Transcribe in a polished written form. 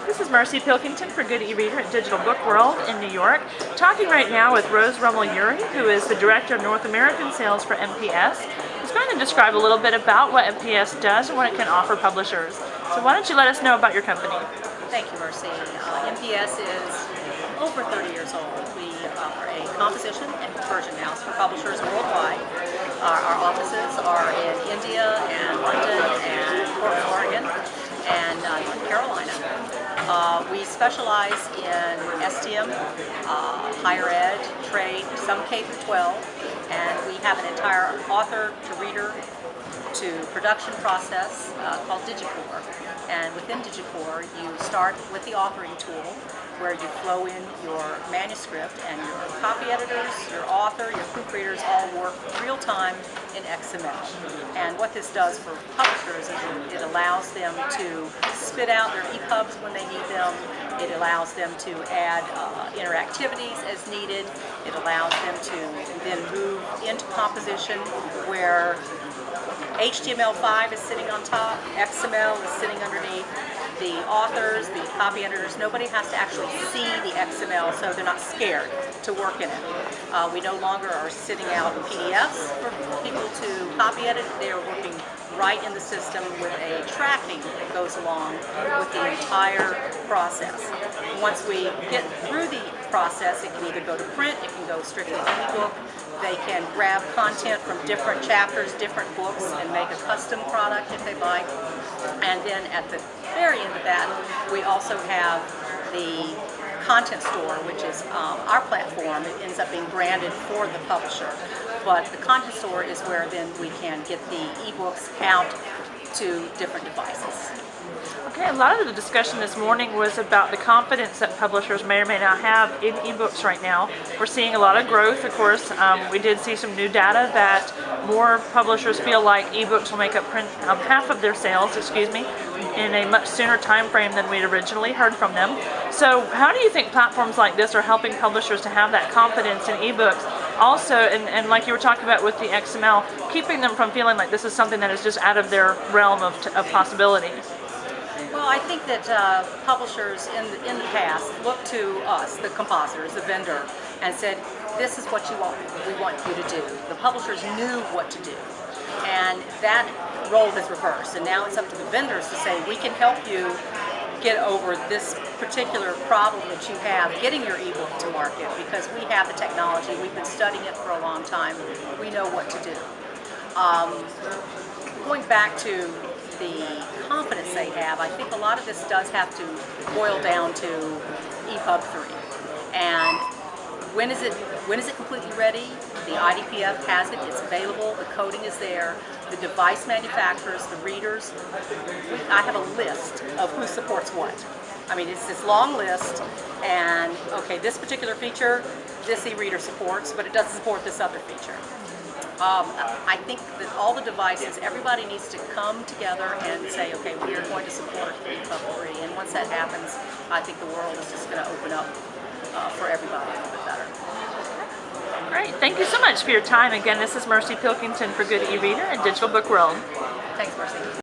This is Marcy Pilkington for GoodeReader at Digital Book World in New York, talking right now with Rose Rummel-Eury, who is the Director of North American Sales for MPS. Who's going to describe a little bit about what MPS does and what it can offer publishers. So why don't you let us know about your company? Thank you, Mercy. MPS is over 30 years old. We are a composition and conversion house for publishers worldwide. Our offices are in India and London and Portland, Oregon and North Carolina. We specialize in STM, higher ed, trade, some K through 12, and we have an entire author to reader to production process called DigiCore. And within DigiCore, you start with the authoring tool where you flow in your manuscript, and your copy editors, your author, your proofreaders all work real time in XML. And what this does for publishers is it allows them to spit out their EPUBs when they need them. It allows them to add interactivities as needed. It allows them to then move into composition where HTML5 is sitting on top, XML is sitting underneath. The authors, the copy editors, nobody has to actually see the XML, so they're not scared to work in it. We no longer are sitting out PDFs for people to copy edit. They are working right in the system with a tracking that goes along with the entire process. Once we get through the process, it can either go to print, it can go strictly to ebook. They can grab content from different chapters, different books, and make a custom product if they like. And then at the very end of that, we also have the content store, which is our platform. It ends up being branded for the publisher. But the content store is where then we can get the ebooks out to different devices. Okay, a lot of the discussion this morning was about the confidence that publishers may or may not have in ebooks right now. We're seeing a lot of growth, of course. We did see some new data that more publishers feel like ebooks will make up half of their sales, in a much sooner time frame than we'd originally heard from them. So how do you think platforms like this are helping publishers to have that confidence in ebooks? Also, and like you were talking about with the XML, keeping them from feeling like this is something that is just out of their realm of possibility. Well, I think that publishers in the past looked to us, the compositors, the vendor, and said, this is what we want you to do. The publishers knew what to do. And that role has reversed. And now it's up to the vendors to say, we can help you get over this particular problem that you have getting your ebook to market, because we have the technology, we've been studying it for a long time, we know what to do. Going back to the confidence they have, I think a lot of this does have to boil down to EPUB 3. And when is it completely ready? The IDPF has it, it's available, the coding is there, the device manufacturers, the readers. I have a list of who supports what. I mean, it's this long list, and okay, this particular feature, this e-reader supports, but it doesn't support this other feature. I think that all the devices, everybody needs to come together and say, okay, we are going to support EPUB 3. And once that happens, I think the world is just going to open up for everybody a little bit better. Great. Thank you so much for your time. Again, this is Marcy Pilkington for GoodeReader and Digital Book World. Thanks, Marcy.